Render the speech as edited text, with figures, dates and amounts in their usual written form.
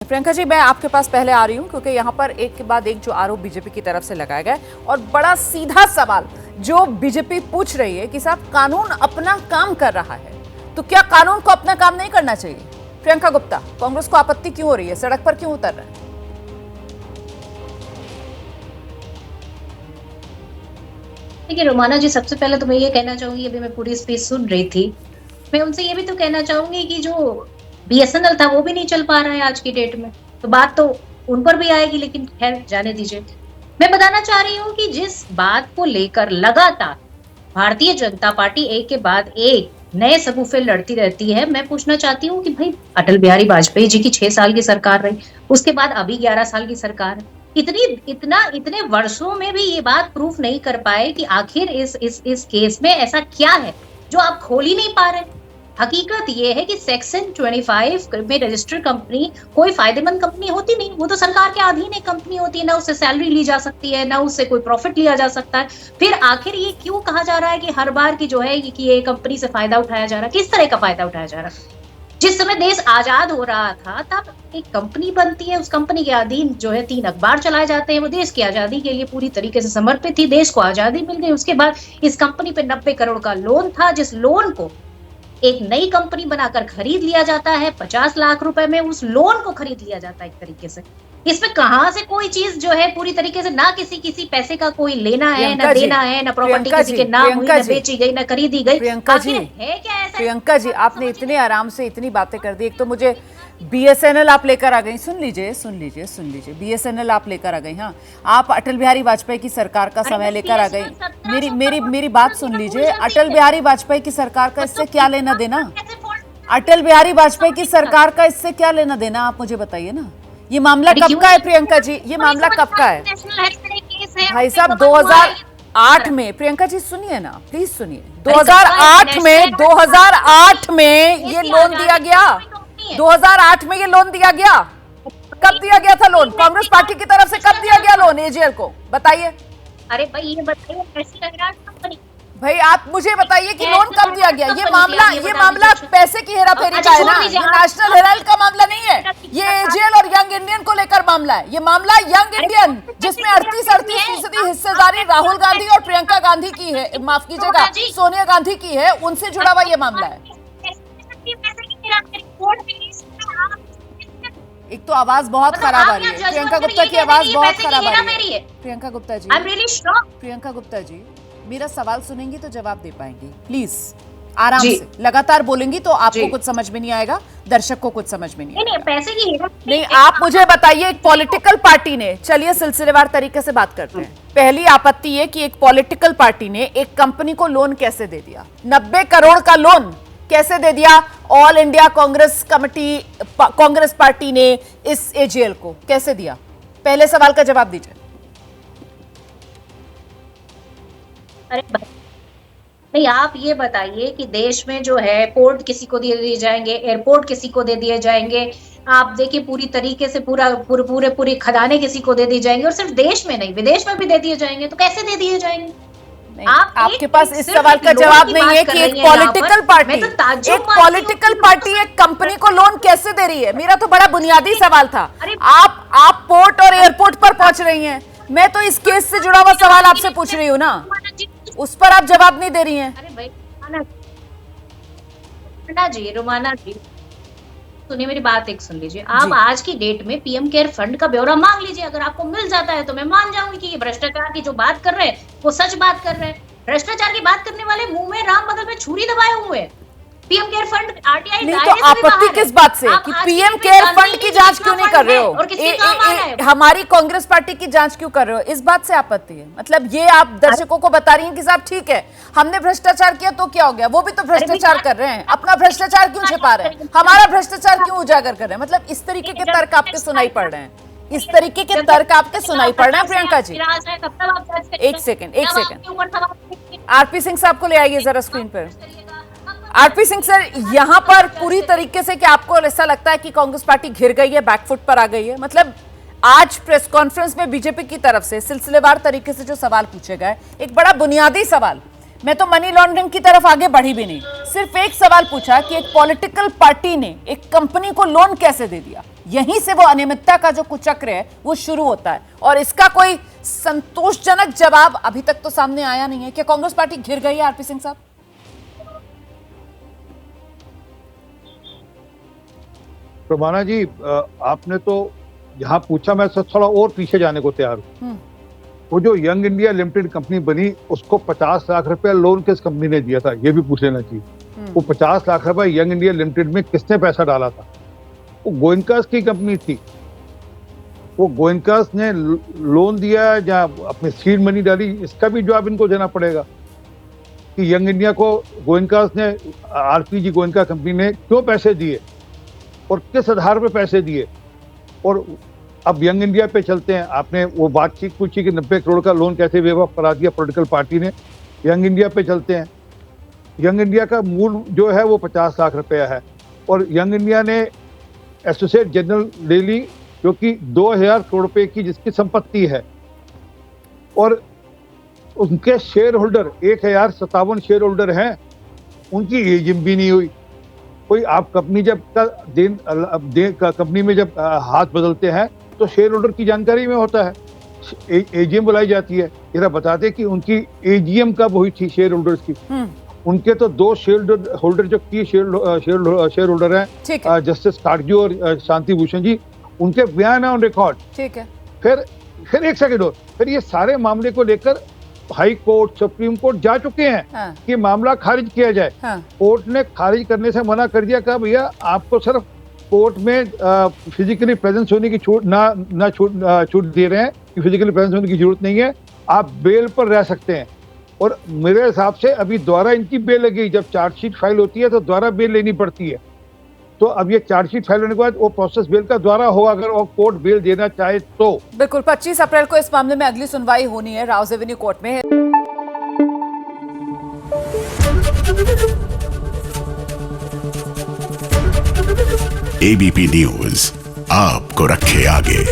प्रियंका जी, मैं आपके पास पहले आ रही हूं क्योंकि यहां पर एक के बाद एक जो आरोप बीजेपी की तरफ से लगाया गया और बड़ा सीधा सवाल जो बीजेपी पूछ रही है कि साहब कानून अपना काम कर रहा है तो क्या कानून को अपना काम नहीं करना चाहिए? प्रियंका गुप्ता, कांग्रेस को आपत्ति क्यों हो रही है, सड़क पर क्यों उतर रहे हैं? देखिए रोमाना जी, सबसे पहले तो मैं ये कहना चाहूंगी, अभी मैं पूरी स्पीच सुन रही थी, मैं उनसे ये भी तो कहना चाहूंगी कि जो बीएसएनएल था वो भी नहीं चल पा रहा है आज की डेट में, तो बात तो उन पर भी आएगी, लेकिन खैर जाने दीजिए। मैं बताना चाह रही हूँ कि जिस बात को लेकर लगातार भारतीय जनता पार्टी एक के बाद एक नए सबूफे लड़ती रहती है, मैं पूछना चाहती हूँ कि भाई अटल बिहारी वाजपेयी जी की 6 साल की सरकार रही, उसके बाद अभी 11 साल की सरकार है। इतने वर्षों में भी ये बात प्रूफ नहीं कर पाए कि आखिर इस केस में ऐसा क्या है जो आप खोल ही नहीं पा रहे। हकीकत ये है कि सेक्शन 25 में रजिस्टर्ड कंपनी कोई फायदेमंद कंपनी होती नहीं, वो तो सरकार के अधीन एक कंपनी होती है, ना उससे सैलरी ली जा सकती है, ना उससे कोई प्रॉफिट लिया जा सकता है। फिर आखिर ये क्यों कहा जा रहा है कि हर बार की जो है कि ये कंपनी से फायदा उठाया जा रहा है? किस तरह का फायदा उठाया जा रहा है? जिस समय देश आजाद हो रहा था तब एक कंपनी बनती है, उस कंपनी के अधीन जो है 3 अखबार चलाए जाते हैं, वो देश की आजादी के लिए पूरी तरीके से समर्पित थी, देश को आजादी मिल गई। उसके बाद इस कंपनी पे 90 करोड़ का लोन था, जिस लोन को एक नई कंपनी बनाकर खरीद लिया जाता है, 50 लाख रुपए में उस लोन को खरीद लिया जाता है एक तरीके से। इसमें कहां से कोई चीज जो है पूरी तरीके से ना किसी पैसे का कोई लेना है, ना देना है, ना प्रॉपर्टी किसी के नाम हुई, ना बेची गई, ना खरीदी गई। प्रियंका जी, है क्या ऐसा? प्रियंका जी, आपने इतने आराम से इतनी बातें कर दी। एक तो मुझे बीएसएनएल आप लेकर आ गई, सुन लीजिए, बीएसएनएल आप लेकर आ गई। हाँ, आप अटल बिहारी वाजपेयी की सरकार का समय लेकर आ गई। मेरी बात सुन लीजिए, अटल बिहारी वाजपेयी की सरकार का इससे क्या लेना देना? अटल बिहारी वाजपेयी की सरकार का इससे क्या लेना देना, आप मुझे बताइए ना। ये मामला कब का है प्रियंका जी, ये मामला कब का है? भाई साहब 2008 में, प्रियंका जी सुनिए ना, प्लीज सुनिए, 2008 में ये लोन दिया गया। 2008 में ये लोन दिया गया। कब दिया गया था लोन? कांग्रेस पार्टी की तरफ से कब दिया गया लोन एजेएल को? बताइए। अरे भाई ये बताइए, कैसी लग रहा है कंपनी? भाई आप मुझे बताइए कि लोन कब दिया गया? ये मामला पैसे की हेराफेरी का है ना, ये नेशनल हेराल्ड का मामला नहीं है। ये एजेएल और यंग इंडियन को लेकर मामला है। ये मामला यंग इंडियन, जिसमें 38% हिस्सेदारी राहुल गांधी और प्रियंका गांधी की है, माफ कीजिएगा सोनिया गांधी की है, उनसे जुड़ा हुआ ये मामला है। एक तो आवाज बहुत खराब आ रही है प्रियंका गुप्ता की, आवाज बहुत खराब आ रही है। प्रियंका गुप्ता जी, प्रियंका गुप्ता जी, मेरा सवाल सुनेंगी तो जवाब दे पाएंगी? प्लीज आराम से, लगातार बोलेंगी तो आपको कुछ समझ में नहीं आएगा, दर्शक को कुछ समझ में नहीं आएगा। पैसे की नहीं, आप मुझे बताइए, एक पॉलिटिकल पार्टी ने, चलिए सिलसिलेवार तरीके से बात करते हैं। पहली आपत्ति है कि एक पॉलिटिकल पार्टी ने एक कंपनी को लोन कैसे दे दिया? 90 करोड़ का लोन कैसे दे दिया? All India Congress committee, Congress party ने इस एजेएल को कैसे दिया? पहले सवाल का जवाब दीजिए। अरे नहीं, आप ये बताइए कि देश में जो है पोर्ट किसी को दे दिए जाएंगे, एयरपोर्ट किसी को दे दिए जाएंगे, आप देखिए पूरी तरीके से पूरे खदाने किसी को दे दिए जाएंगे, और सिर्फ देश में नहीं विदेश में भी दे दिए जाएंगे। तो कैसे दे दिए जाएंगे? आपके पास इस सवाल का जवाब नहीं है कि एक पॉलिटिकल पार्टी एक कंपनी को लोन कैसे दे रही है। मेरा तो बड़ा बुनियादी सवाल था। आप पोर्ट और एयरपोर्ट पर पहुंच रही हैं, मैं तो इस केस से जुड़ा हुआ सवाल आपसे पूछ रही हूँ ना, उस पर आप जवाब नहीं दे रही हैं। अरे भाई रोमाना जी, सुनिए मेरी बात, एक सुन लीजिए। आप आज की डेट में पीएम केयर फंड का ब्यौरा मांग लीजिए, अगर आपको मिल जाता है तो मैं मान जाऊंगी कि ये भ्रष्टाचार की जो बात कर रहे हैं वो सच बात कर रहे हैं। भ्रष्टाचार की बात करने वाले मुंह में राम बगल में छुरी दबाए हुए हैं। पीएम केयर फंड आरटीआई नहीं, तो आपत्ति किस बात से कि पीएम केयर फंड की जांच क्यों नहीं कर रहे हो? हमारी कांग्रेस पार्टी की जांच क्यों कर रहे हो? इस बात से आपत्ति है? मतलब ये आप दर्शकों को बता रही हैं कि साहब ठीक है, हमने भ्रष्टाचार किया तो क्या हो गया, वो भी तो भ्रष्टाचार कर रहे हैं, अपना भ्रष्टाचार क्यों छिपा रहे हैं, हमारा भ्रष्टाचार क्यों उजागर कर रहे हैं? मतलब इस तरीके के तर्क आपके सुनाई पड़ रहे हैं, इस तरीके के तर्क आपके सुनाई पड़ रहे हैं प्रियंका जी। एक सेकंड, आरपी सिंह साहब को ले आइए जरा स्क्रीन पर। आरपी सिंह सर, यहां पर पूरी तरीके से क्या आपको ऐसा लगता है कि कांग्रेस पार्टी घिर गई है, बैकफुट पर आ गई है? मतलब आज प्रेस कॉन्फ्रेंस में बीजेपी की तरफ से सिलसिलेवार तरीके से जो सवाल पूछे गए, एक बड़ा बुनियादी सवाल, मैं तो मनी लॉन्ड्रिंग की तरफ आगे बढ़ी भी नहीं, सिर्फ एक सवाल पूछा कि एक पॉलिटिकल पार्टी ने एक कंपनी को लोन कैसे दे दिया। यहीं से वो अनियमितता का जो कुचक्र है वो शुरू होता है, और इसका कोई संतोषजनक जवाब अभी तक तो सामने आया नहीं है। क्या कांग्रेस पार्टी घिर गई है आरपी सिंह साहब? प्रमाणा जी, आपने तो यहाँ पूछा, मैं थोड़ा और पीछे जाने को तैयार हूँ। वो जो यंग इंडिया लिमिटेड कंपनी बनी, उसको 50 लाख रुपया लोन किस कंपनी ने दिया था, ये भी पूछ लेना चाहिए। वो 50 लाख रुपया यंग इंडिया लिमिटेड में किसने पैसा डाला था? वो गोयनकास की कंपनी थी। वो गोयनकास ने लोन दिया या अपनी सीड मनी डाली, इसका भी जवाब इनको देना पड़ेगा कि यंग इंडिया को गोयनकास ने, आरपीजी गोयनका कंपनी ने क्यों पैसे दिए और किस आधार पे पैसे दिए। और अब यंग इंडिया पे चलते हैं। आपने वो बातचीत पूछी कि 90 करोड़ का लोन कैसे वेवअप करा दिया पॉलिटिकल पार्टी ने। यंग इंडिया पे चलते हैं। यंग इंडिया का मूल जो है वो 50 लाख रुपया है, और यंग इंडिया ने एसोसिएट जनरल ले ली जो कि 2000 करोड़ रुपए की जिसकी संपत्ति है, और उनके शेयर होल्डर 1057 शेयर होल्डर हैं, उनकी एजिंग भी नहीं हुई। कोई आप कंपनी जब कंपनी में जब हाथ बदलते हैं तो शेयर होल्डर की जानकारी में होता है, एजीएम बुलाई जाती है। जरा बताते कि उनकी एजीएम कब हुई थी शेयर होल्डर्स की। उनके तो 2 शेयर होल्डर जो की शेयर होल्डर हैं, जस्टिस काटजू और शांति भूषण जी, उनके बयान है ऑन रिकॉर्ड। ठीक है। फिर एक सेकंड और, फिर ये सारे मामले को लेकर हाई कोर्ट, सुप्रीम कोर्ट जा चुके हैं। हाँ। कि मामला खारिज किया जाए। हाँ। कोर्ट ने खारिज करने से मना कर दिया, कहा भैया आपको सिर्फ कोर्ट में फिजिकली प्रेजेंस होने की छूट छूट दे रहे हैं कि फिजिकली प्रेजेंस होने की जरूरत नहीं है, आप बेल पर रह सकते हैं। और मेरे हिसाब से अभी दोबारा इनकी बेल लगी, जब चार्जशीट फाइल होती है तो दोबारा बेल लेनी पड़ती है। तो अब ये चार्जशीट फाइल होने के बाद वो प्रोसेस बेल का द्वारा होगा, अगर वो कोर्ट बेल देना चाहे तो। बिल्कुल, 25 अप्रैल को इस मामले में अगली सुनवाई होनी है राउज एवेन्यू कोर्ट में। एबीपी न्यूज आपको रखे आगे।